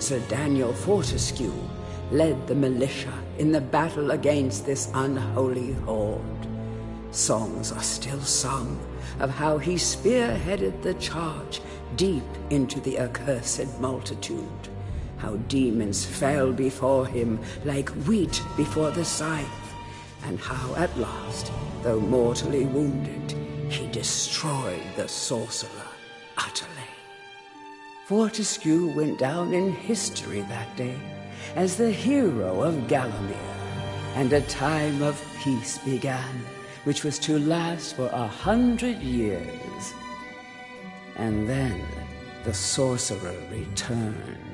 Sir Daniel Fortescue led the militia in the battle against this unholy horde. Songs are still sung of how he spearheaded the charge deep into the accursed multitude, how demons fell before him like wheat before the scythe, and how at last, though mortally wounded, he destroyed the sorcerer utterly. Fortescue went down in history that day as the hero of Gallowmere, and a time of peace began, which was to last for 100 years. And then the sorcerer returned.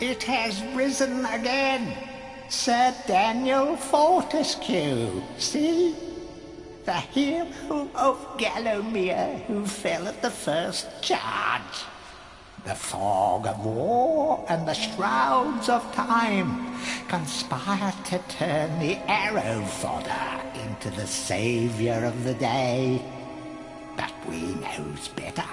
It has risen again. Sir Daniel Fortescue, see? The hero of Gallowmere who fell at the first charge. The fog of war and the shrouds of time conspire to turn the arrow fodder into the saviour of the day. But we knows better.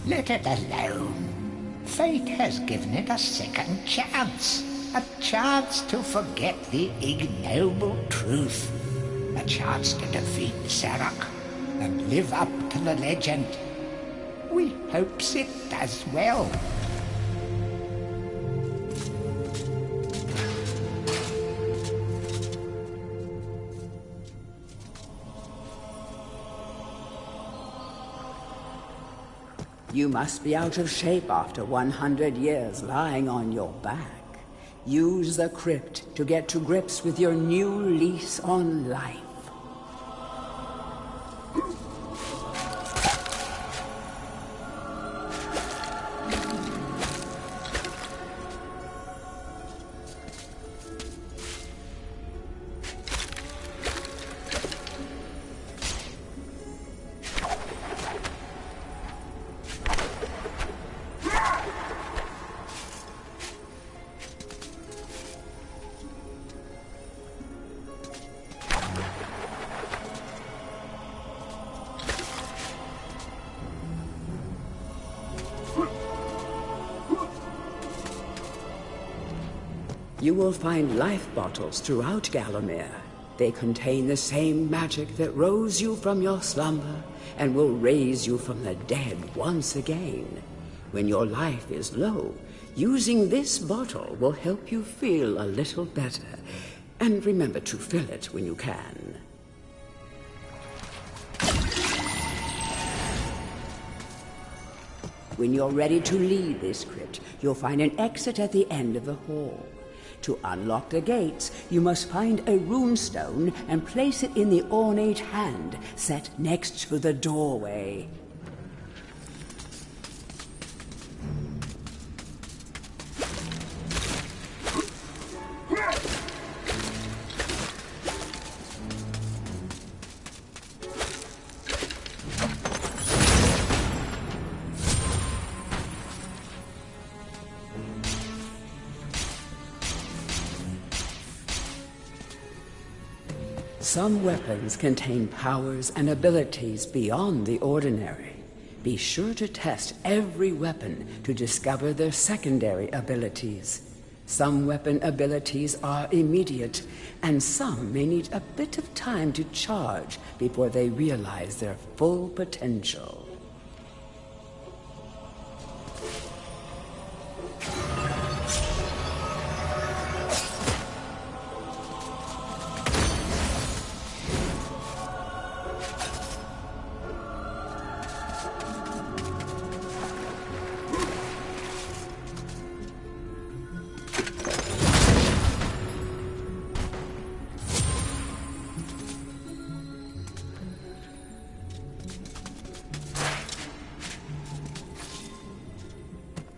Let it alone. Fate has given it a second chance. A chance to forget the ignoble truth. A chance to defeat Sarok and live up to the legend. We hopes it does well. You must be out of shape after 100 years lying on your back. Use the crypt to get to grips with your new lease on life. You will find life bottles throughout Gallowmere. They contain the same magic that rose you from your slumber and will raise you from the dead once again. When your life is low, using this bottle will help you feel a little better. And remember to fill it when you can. When you're ready to leave this crypt, you'll find an exit at the end of the hall. To unlock the gates, you must find a runestone and place it in the ornate hand set next to the doorway. Some weapons contain powers and abilities beyond the ordinary. Be sure to test every weapon to discover their secondary abilities. Some weapon abilities are immediate, and some may need a bit of time to charge before they realize their full potential.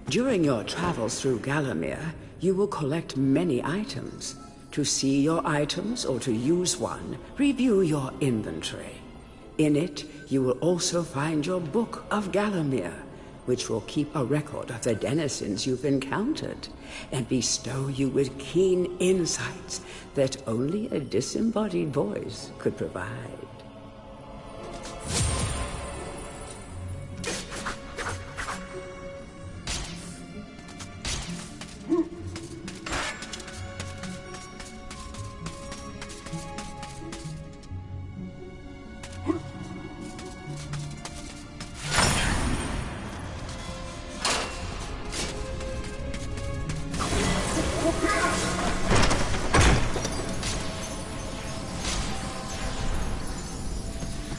During your travels through Gallowmere, you will collect many items. To see your items or to use one, review your inventory. In it, you will also find your Book of Gallowmere, which will keep a record of the denizens you've encountered and bestow you with keen insights that only a disembodied voice could provide.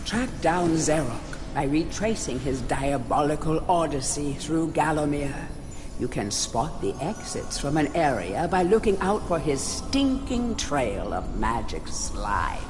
Track down Xerok by retracing his diabolical odyssey through Gallowmere. You can spot the exits from an area by looking out for his stinking trail of magic slime.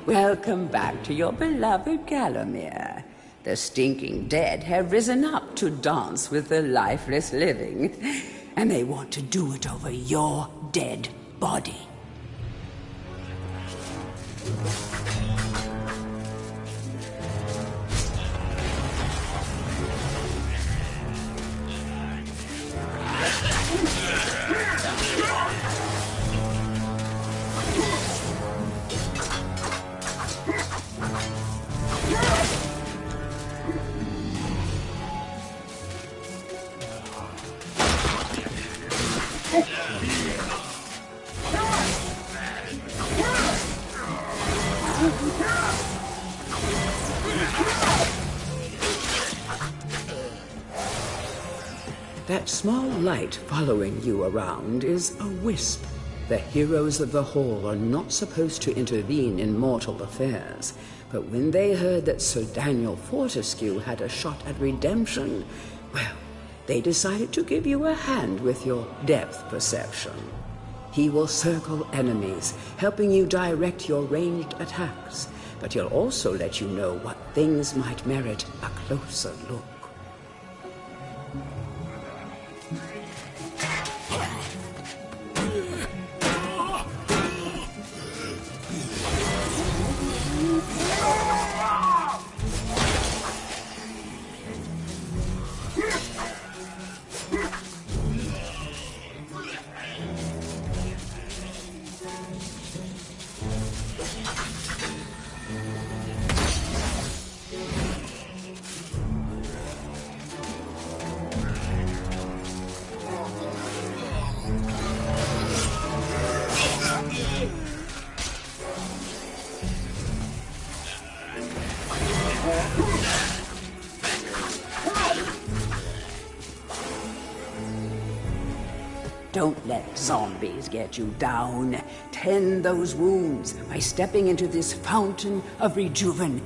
Welcome back to your beloved Gallowmere. The stinking dead have risen up to dance with the lifeless living, and they want to do it over your dead body. That small light following you around is a wisp. The heroes of the Hall are not supposed to intervene in mortal affairs, but when they heard that Sir Daniel Fortescue had a shot at redemption, well, they decided to give you a hand with your depth perception. He will circle enemies, helping you direct your ranged attacks, but he'll also let you know what things might merit a closer look. Don't let zombies get you down. Tend those wounds by stepping into this fountain of rejuven.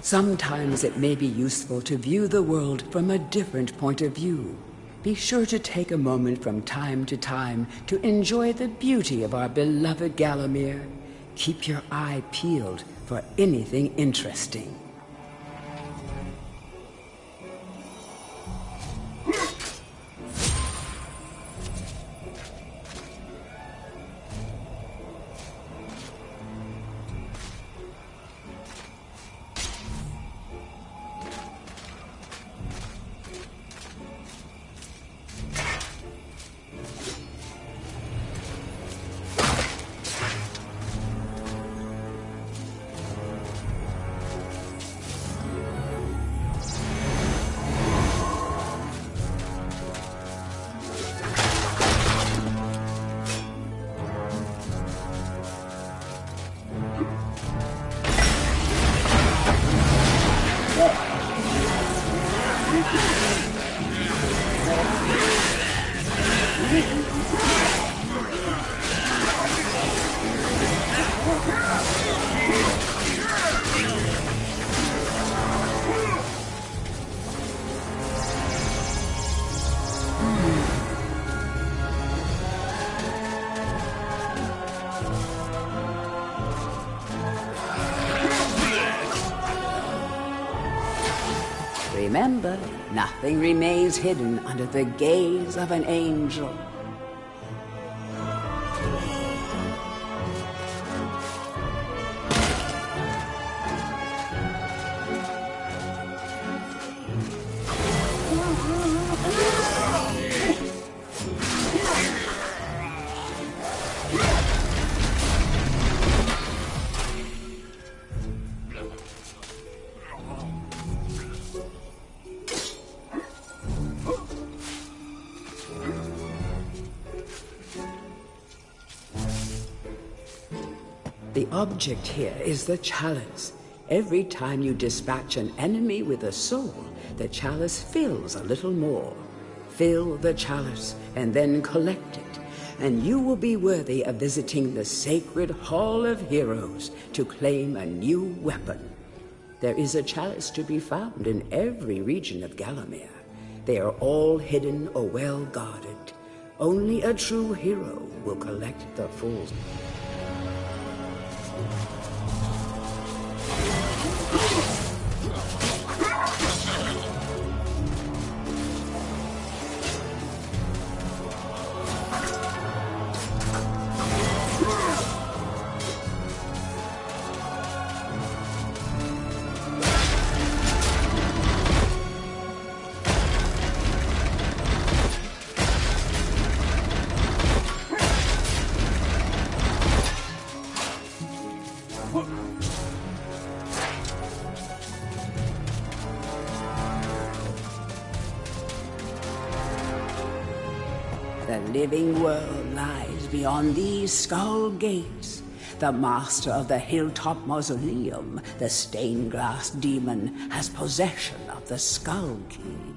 Sometimes it may be useful to view the world from a different point of view. Be sure to take a moment from time to time to enjoy the beauty of our beloved Gallowmere. Keep your eye peeled for anything interesting. Remember, nothing remains hidden under the gaze of an angel. The object here is the chalice. Every time you dispatch an enemy with a soul, the chalice fills a little more. Fill the chalice and then collect it, and you will be worthy of visiting the sacred Hall of Heroes to claim a new weapon. There is a chalice to be found in every region of Gallowmere. They are all hidden or well guarded. Only a true hero will collect the full. The living world lies beyond these skull gates. The master of the hilltop mausoleum, the stained glass demon, has possession of the skull key.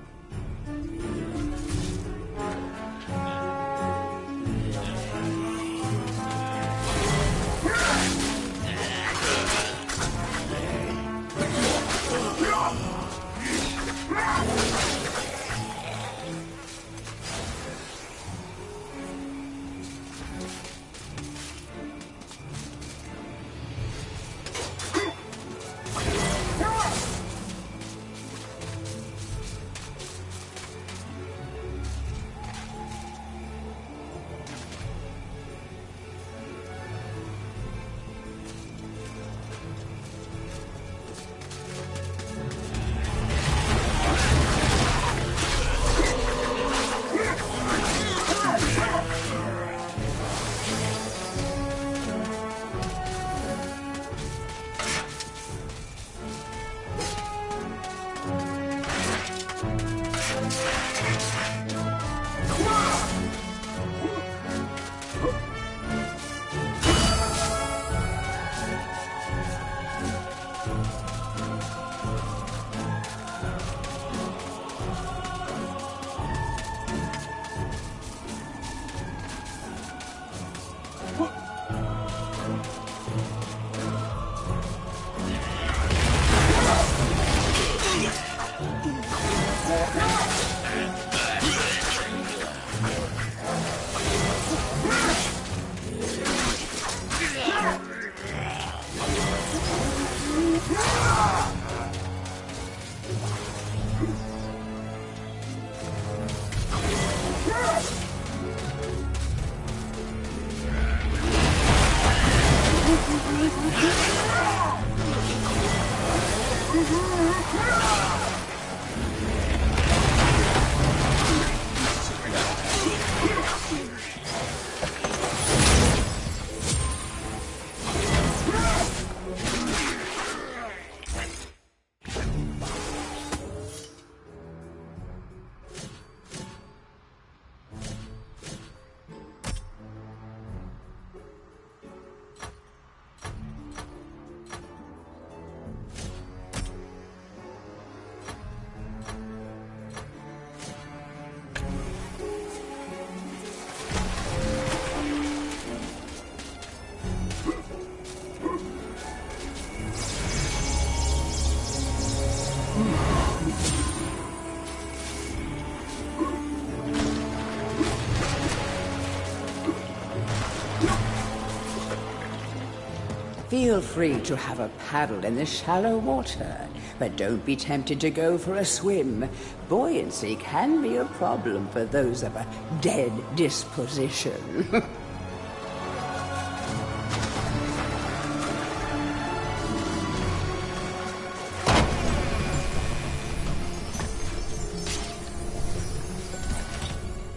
Feel free to have a paddle in the shallow water, but don't be tempted to go for a swim. Buoyancy can be a problem for those of a dead disposition.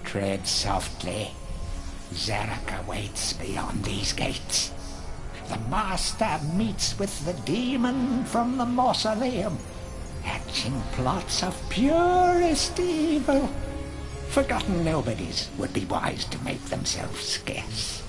Tread softly. Zarek awaits beyond these gates. The Master meets with the demon from the mausoleum, hatching plots of purest evil. Forgotten nobodies would be wise to make themselves scarce.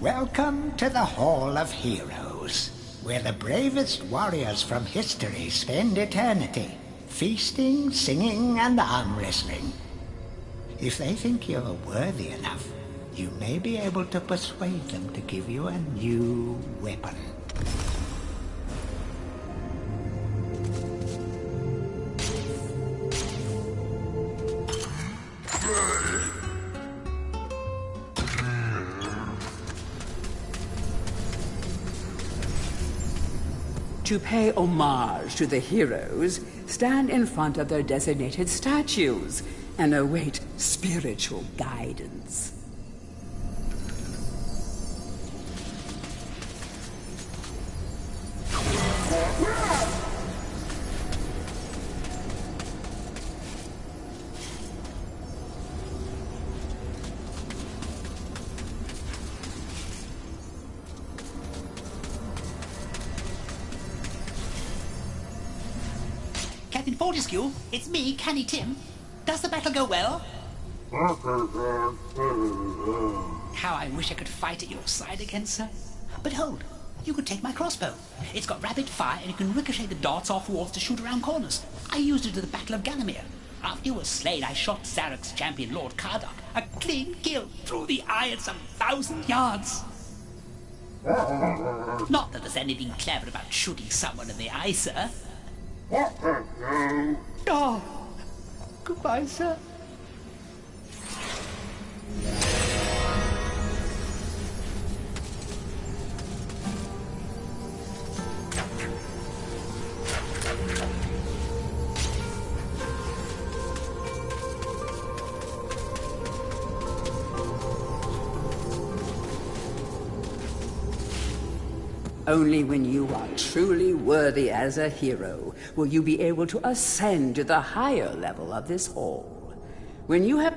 Welcome to the Hall of Heroes, where the bravest warriors from history spend eternity, feasting, singing, and arm wrestling. If they think you're worthy enough, you may be able to persuade them to give you a new weapon. To pay homage to the heroes, stand in front of their designated statues and await spiritual guidance. Captain Fortescue, it's me, Canny Tim. Does the battle go well? How I wish I could fight at your side again, sir. But hold, you could take my crossbow. It's got rapid fire and you can ricochet the darts off walls to shoot around corners. I used it at the Battle of Gallowmere. After you were slain, I shot Zarek's champion, Lord Kardok. A clean kill through the eye at some 1,000 yards. Not that there's anything clever about shooting someone in the eye, sir. Oh, goodbye, sir. Only when you are truly worthy as a hero will you be able to ascend to the higher level of this hall. When you have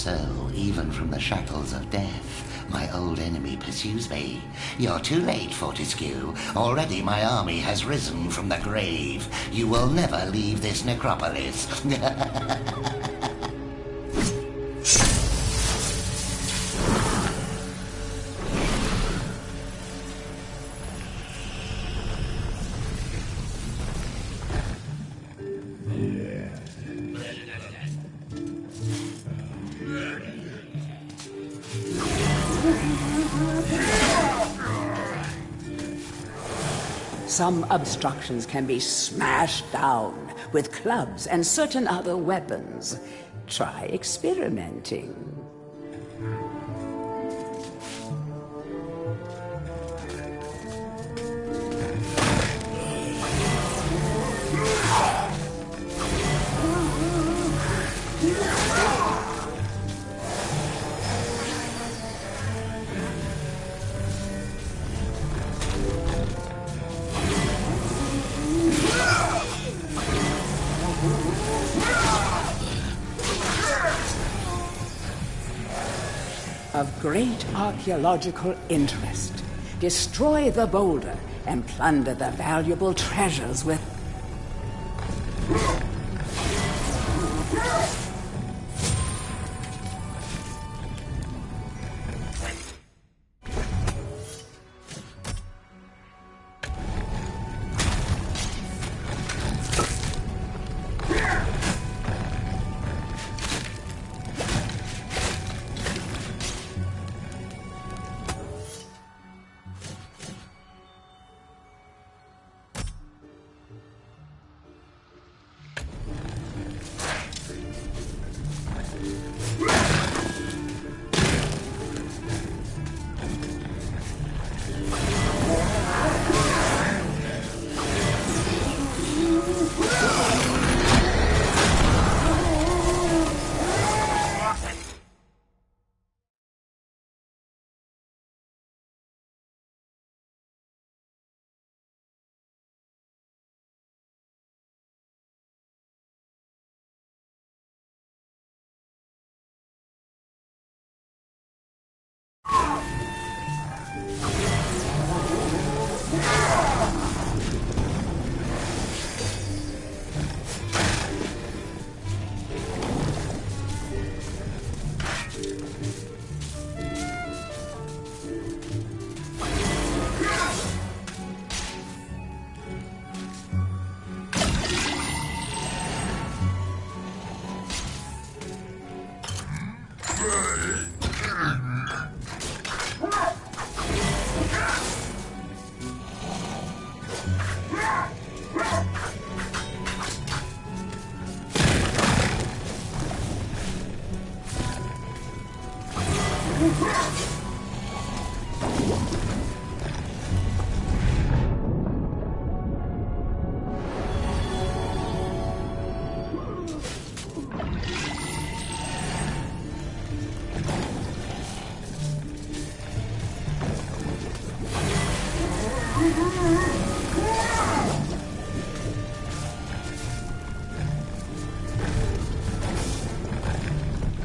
So, even from the shackles of death, my old enemy pursues me. You're too late, Fortescue. Already my army has risen from the grave. You will never leave this necropolis. Some obstructions can be smashed down with clubs and certain other weapons. Try experimenting. Of great archaeological interest, destroy the boulder and plunder the valuable treasures with...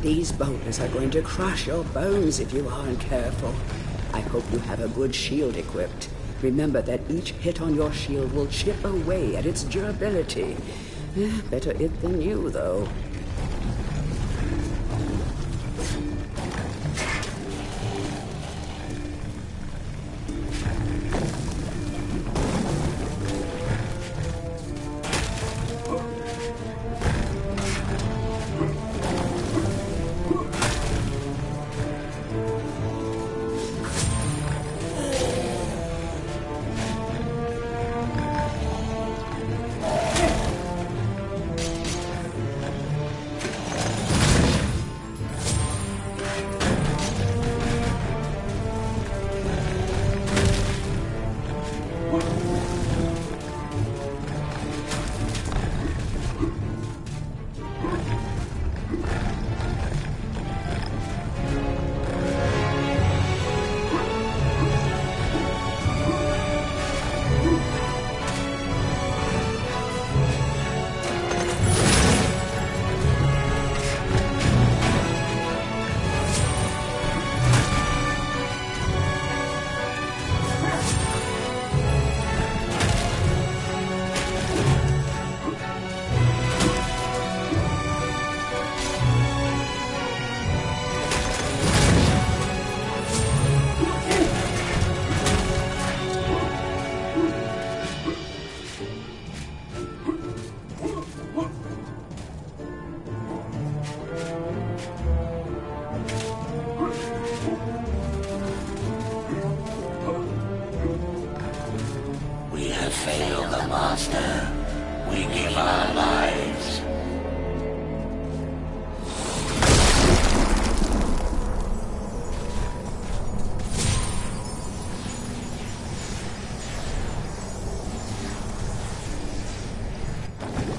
These boulders are going to crush your bones if you aren't careful. I hope you have a good shield equipped. Remember that each hit on your shield will chip away at its durability. Better it than you, though.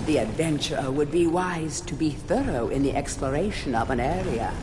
The adventurer would be wise to be thorough in the exploration of an area.